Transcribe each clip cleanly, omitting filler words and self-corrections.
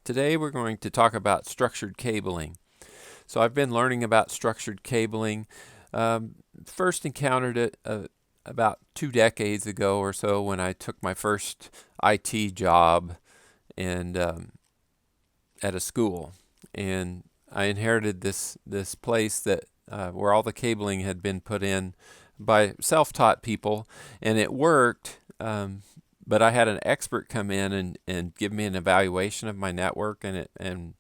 Today we're going to talk about structured cabling. So I've been learning about structured cabling. First encountered it about 2 decades ago or so when I took my first IT job and at a school, and I inherited this place that where all the cabling had been put in by self-taught people, and it worked. But I had an expert come in and give me an evaluation of my network and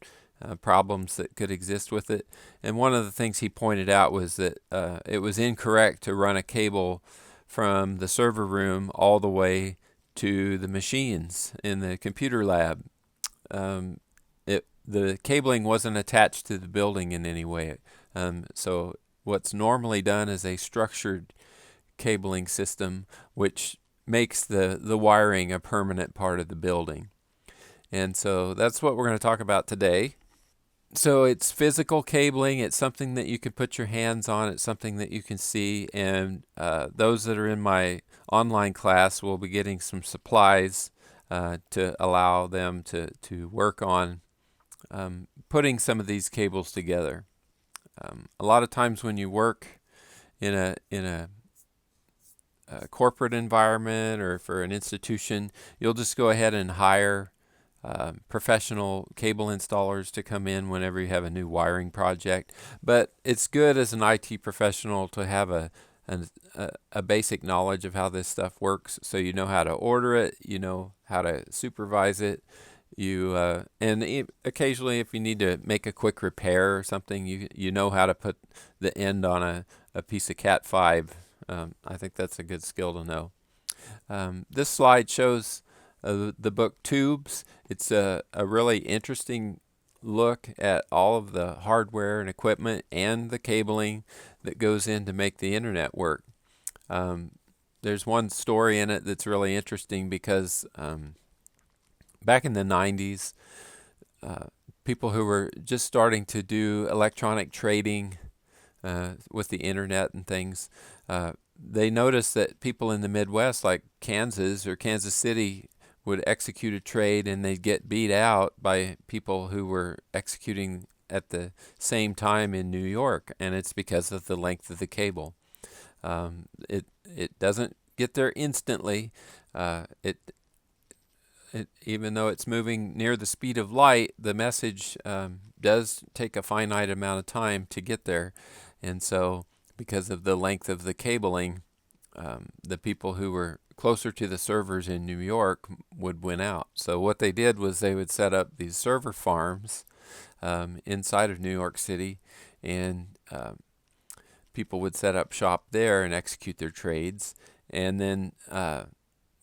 problems that could exist with it. And one of the things he pointed out was that it was incorrect to run a cable from the server room all the way to the machines in the computer lab. The cabling wasn't attached to the building in any way. So what's normally done is a structured cabling system, which makes the wiring a permanent part of the building. And so that's what we're going to talk about today. So it's physical cabling. It's something that you can put your hands on. It's something that you can see. And those that are in my online class will be getting some supplies to allow them to work on putting some of these cables together. A lot of times when you work in a corporate environment or for an institution, you'll just go ahead and hire professional cable installers to come in whenever you have a new wiring project. But it's good as an IT professional to have a basic knowledge of how this stuff works, so you know how to order it, you know how to supervise it. Occasionally, if you need to make a quick repair or something, you know how to put the end on a piece of Cat 5. I think that's a good skill to know. This slide shows the book Tubes. It's a really interesting look at all of the hardware and equipment and the cabling that goes in to make the internet work. There's one story in it that's really interesting because back in the 90s, people who were just starting to do electronic trading with the internet and things, they noticed that people in the Midwest, like Kansas or Kansas City, would execute a trade and they'd get beat out by people who were executing at the same time in New York, and it's because of the length of the cable. It doesn't get there instantly. Even though it's moving near the speed of light, the message does take a finite amount of time to get there. And so, because of the length of the cabling, the people who were closer to the servers in New York would win out. So what they did was they would set up these server farms inside of New York City, and people would set up shop there and execute their trades. And then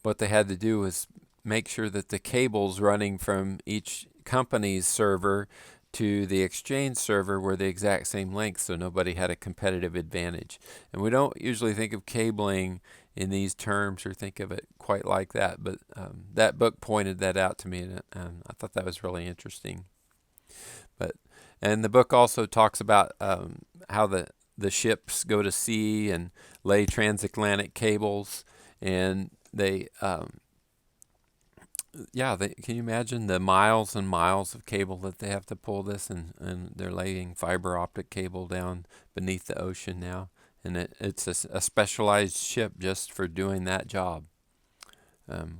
what they had to do was make sure that the cables running from each company's server to the exchange server were the exact same length, so nobody had a competitive advantage. And we don't usually think of cabling in these terms or think of it quite like that, but that book pointed that out to me, and I thought that was really interesting. And the book also talks about how the ships go to sea and lay transatlantic cables, and can you imagine the miles and miles of cable that they have to pull this, and they're laying fiber optic cable down beneath the ocean now, and it's a specialized ship just for doing that job.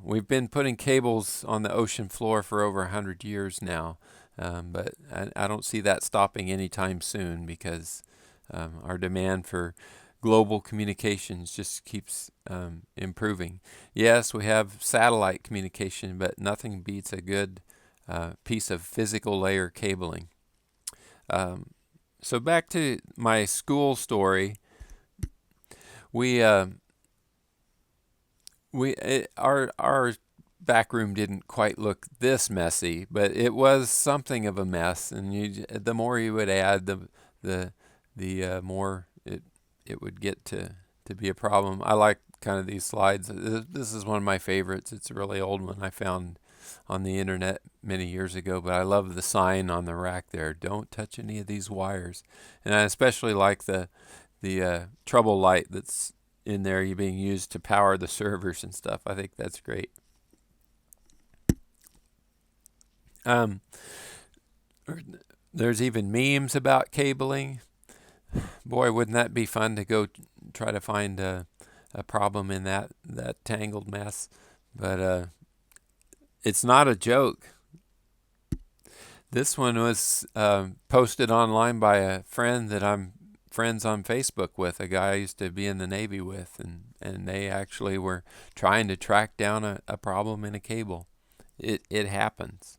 We've been putting cables on the ocean floor for over 100 years now, but I don't see that stopping anytime soon because our demand for global communications just keeps improving. Yes, we have satellite communication, but nothing beats a good piece of physical layer cabling. So back to my school story, our back room didn't quite look this messy, but it was something of a mess. And the more you would add, the more it would get to be a problem. I like kind of these slides. This is one of my favorites. It's a really old one I found on the internet many years ago, but I love the sign on the rack there, "Don't touch any of these wires." And I especially like the trouble light that's in there being used to power the servers and stuff. I think that's great. Um, there's even memes about cabling. Boy, wouldn't that be fun to go try to find a problem in that tangled mess? But it's not a joke. This one was posted online by a friend that I'm friends on Facebook with, a guy I used to be in the Navy with, and they actually were trying to track down a problem in a cable. It happens.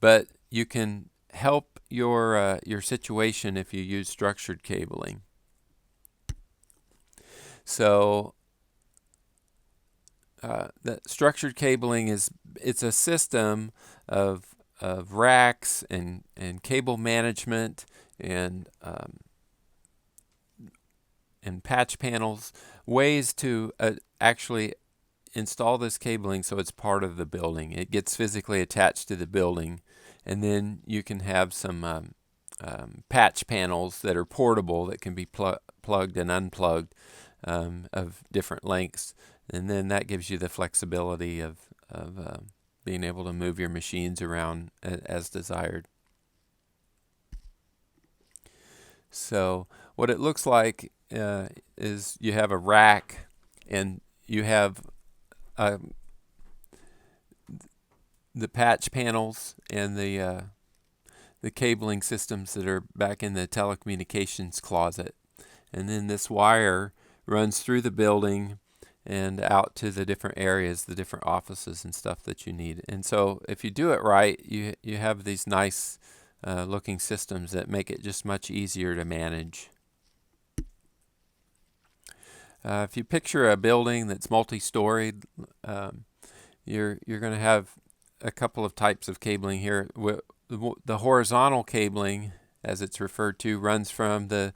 But you can help your situation if you use structured cabling. So the structured cabling it's a system of racks and cable management and patch panels, ways to actually install this cabling so it's part of the building. It gets physically attached to the building, and then you can have some patch panels that are portable that can be plugged and unplugged of different lengths, and then that gives you the flexibility of being able to move your machines around as desired. So what it looks like is you have a rack, and you have the patch panels and the cabling systems that are back in the telecommunications closet. And then this wire runs through the building and out to the different areas, the different offices and stuff that you need. And so if you do it right, you have these nice looking systems that make it just much easier to manage. If you picture a building that's multi-storied, you're going to have a couple of types of cabling here. The horizontal cabling, as it's referred to, runs from the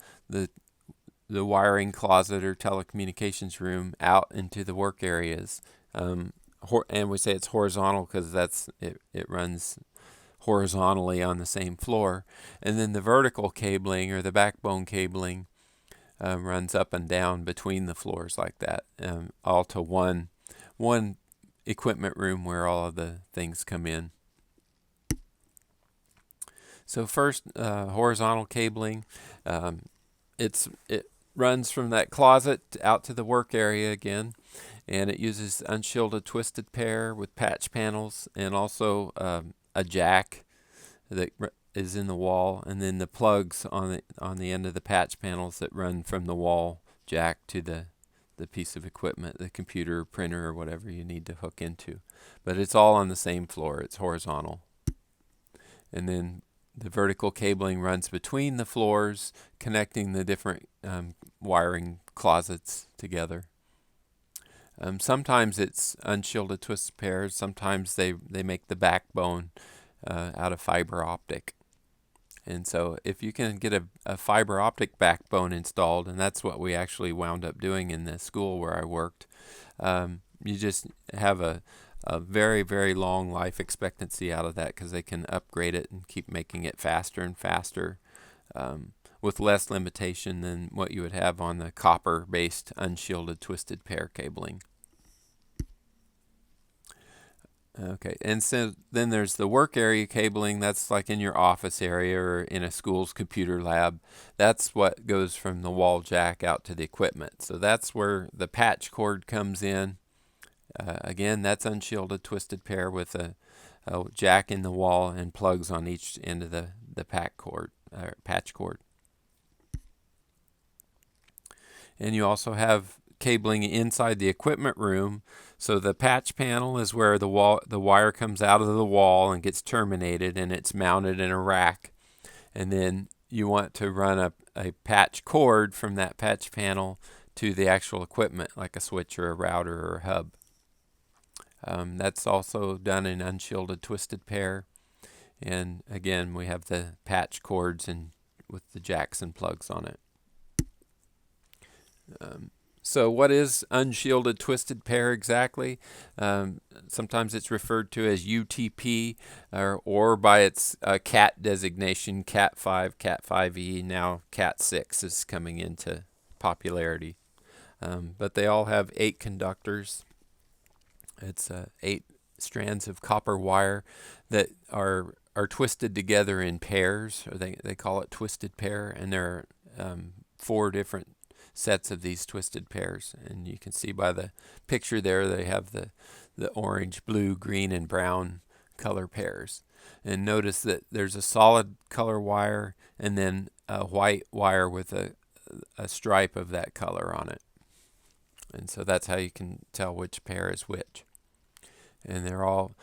wiring closet or telecommunications room out into the work areas. And we say it's horizontal because it runs horizontally on the same floor. And then the vertical cabling or the backbone cabling runs up and down between the floors like that, all to one equipment room where all of the things come in. So first, horizontal cabling. It runs from that closet out to the work area again, and it uses unshielded twisted pair with patch panels and also a jack that is in the wall, and then the plugs on the end of the patch panels that run from the wall jack to the piece of equipment, the computer, printer, or whatever you need to hook into. But it's all on the same floor. It's horizontal. And then the vertical cabling runs between the floors, connecting the different wiring closets together. Sometimes it's unshielded twisted pairs. Sometimes they make the backbone out of fiber optic. And so if you can get a fiber optic backbone installed, and that's what we actually wound up doing in the school where I worked, you just have a very, very long life expectancy out of that because they can upgrade it and keep making it faster and faster with less limitation than what you would have on the copper-based unshielded twisted pair cabling. Okay, and so then there's the work area cabling. That's like in your office area or in a school's computer lab. That's what goes from the wall jack out to the equipment. So that's where the patch cord comes in. Again, that's unshielded twisted pair with a jack in the wall and plugs on each end of the patch cord. And you also have cabling inside the equipment room. So the patch panel is where the wire comes out of the wall and gets terminated, and it's mounted in a rack. And then you want to run a patch cord from that patch panel to the actual equipment, like a switch or a router or a hub. That's also done in unshielded twisted pair. And again, we have the patch cords and with the jacks and plugs on it. So what is unshielded twisted pair exactly? Sometimes it's referred to as UTP or by its CAT designation, Cat 5, Cat 5e, now Cat 6 is coming into popularity. But they all have 8 conductors. It's 8 strands of copper wire that are twisted together in pairs, or they call it twisted pair, and there are 4 different sets of these twisted pairs. And you can see by the picture there, they have the orange, blue, green, and brown color pairs. And notice that there's a solid color wire and then a white wire with a stripe of that color on it. And so that's how you can tell which pair is which. And they're all,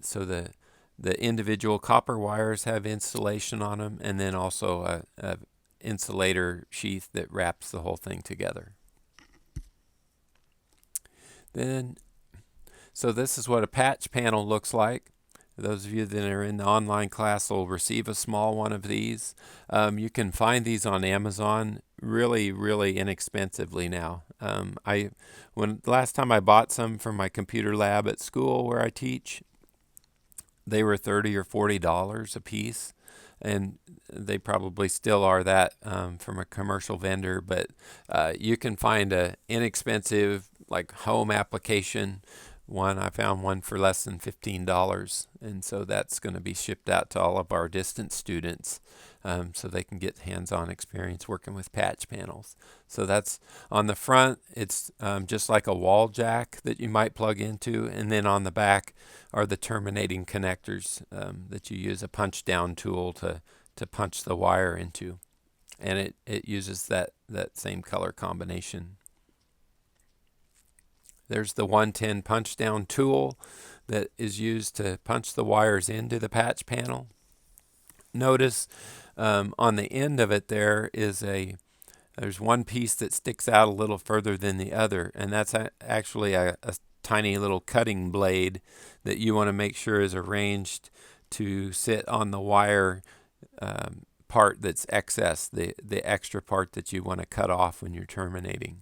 so the individual copper wires have insulation on them, and then also a insulator sheath that wraps the whole thing together. So this is what a patch panel looks like. Those of you that are in the online class will receive a small one of these. You can find these on Amazon really, really inexpensively now. Last time I bought some from my computer lab at school where I teach, they were $30 or $40 a piece, and they probably still are that from a commercial vendor. But you can find a inexpensive, like, home application one. I found one for less than $15, and so that's going to be shipped out to all of our distance students, so they can get hands-on experience working with patch panels. So that's on the front. It's just like a wall jack that you might plug into, and then on the back are the terminating connectors that you use a punch-down tool to punch the wire into, and it uses that same color combination. There's the 110 punch-down tool that is used to punch the wires into the patch panel. Notice on the end of it there's one piece that sticks out a little further than the other, and that's actually a tiny little cutting blade that you want to make sure is arranged to sit on the wire part that's excess, the extra part that you want to cut off when you're terminating.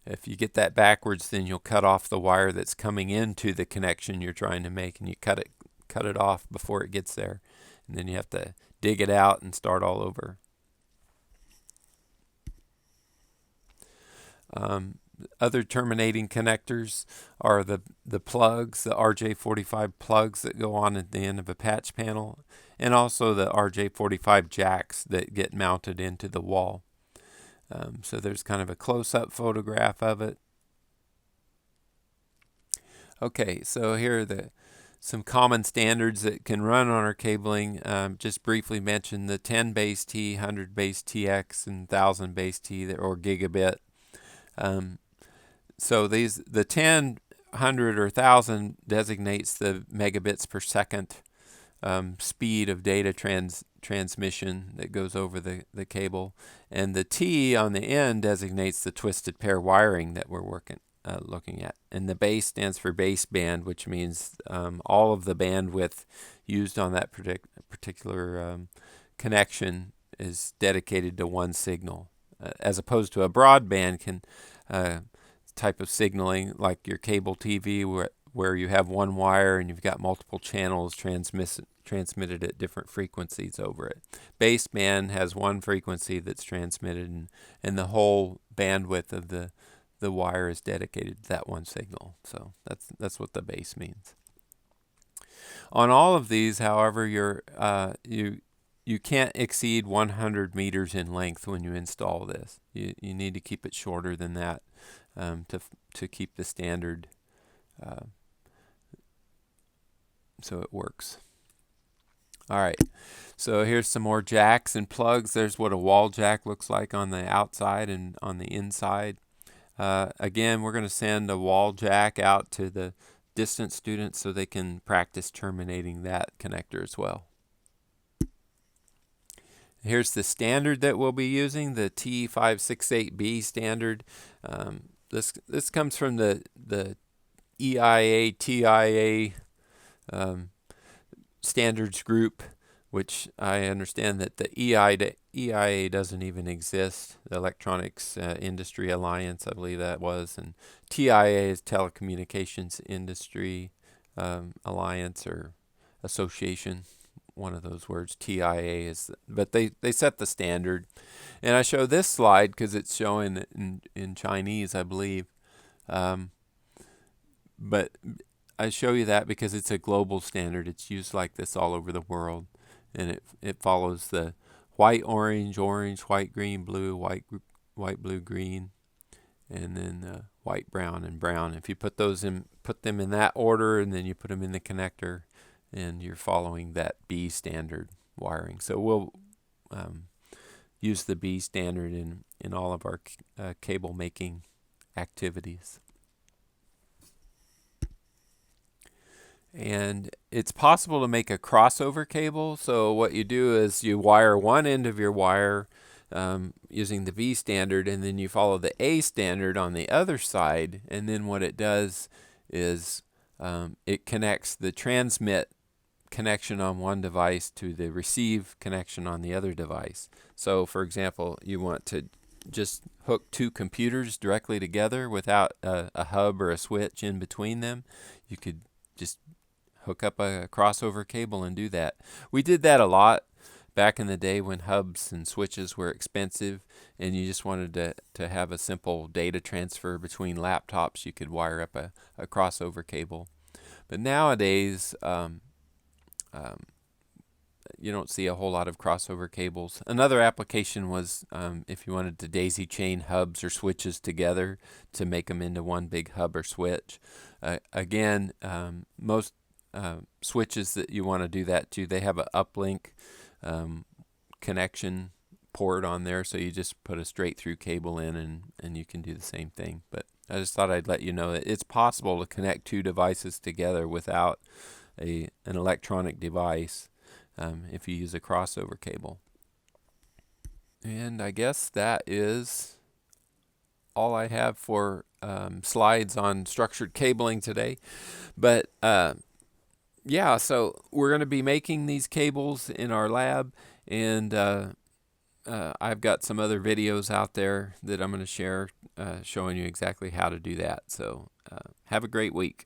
If you get that backwards, then you'll cut off the wire that's coming into the connection you're trying to make, and you cut it off before it gets there, and then you have to dig it out and start all over. Other terminating connectors are the plugs, the RJ45 plugs that go on at the end of a patch panel, and also the RJ45 jacks that get mounted into the wall. So there's kind of a close-up photograph of it. Okay, so here are some common standards that can run on our cabling. Just briefly mention the 10 base T, 100 base TX, and 1000 base T or gigabit. So the 10, 100, or 1000 designates the megabits per second speed of data transmission that goes over the cable, and the T on the end designates the twisted pair wiring that we're looking at. And the base stands for baseband, which means all of the bandwidth used on that particular connection is dedicated to one signal, as opposed to a broadband type of signaling, like your cable TV, where you have one wire and you've got multiple channels transmitted at different frequencies over it. Baseband has one frequency that's transmitted, and the whole bandwidth of the wire is dedicated to that one signal. So that's what the base means. On all of these, however, you can't exceed 100 meters in length when you install this. You need to keep it shorter than that to keep the standard so it works. All right, so here's some more jacks and plugs. There's what a wall jack looks like on the outside and on the inside. Again, we're going to send a wall jack out to the distant students so they can practice terminating that connector as well. Here's the standard that we'll be using, the T568B Standard. This comes from the EIA, TIA standards group, which I understand that the EIA doesn't even exist, the Electronics Industry Alliance, I believe that was, and TIA is Telecommunications Industry Alliance or Association, one of those words. TIA is, but they set the standard. And I show this slide because it's showing in Chinese, I believe. But I show you that because it's a global standard. It's used like this all over the world, and it follows the white, orange, orange, white, green, blue, white, white, blue, green, and then white, brown, and brown. If you put them in that order, and then you put them in the connector, and you're following that B standard wiring. So we'll use the B standard in all of our cable making activities. And it's possible to make a crossover cable. So what you do is you wire one end of your wire using the V standard, and then you follow the A standard on the other side. And then what it does is it connects the transmit connection on one device to the receive connection on the other device. So for example, you want to just hook two computers directly together without a hub or a switch in between them. You could just hook up a crossover cable and do that. We did that a lot back in the day when hubs and switches were expensive and you just wanted to have a simple data transfer between laptops. You could wire up a crossover cable. But nowadays, you don't see a whole lot of crossover cables. Another application was if you wanted to daisy chain hubs or switches together to make them into one big hub or switch. Again, most switches that you want to do that to, they have an uplink connection port on there, so you just put a straight through cable in and you can do the same thing. But I just thought I'd let you know that it's possible to connect two devices together without an electronic device if you use a crossover cable. And I guess that is all I have for slides on structured cabling today. But yeah, so we're going to be making these cables in our lab, and I've got some other videos out there that I'm going to share showing you exactly how to do that. So have a great week.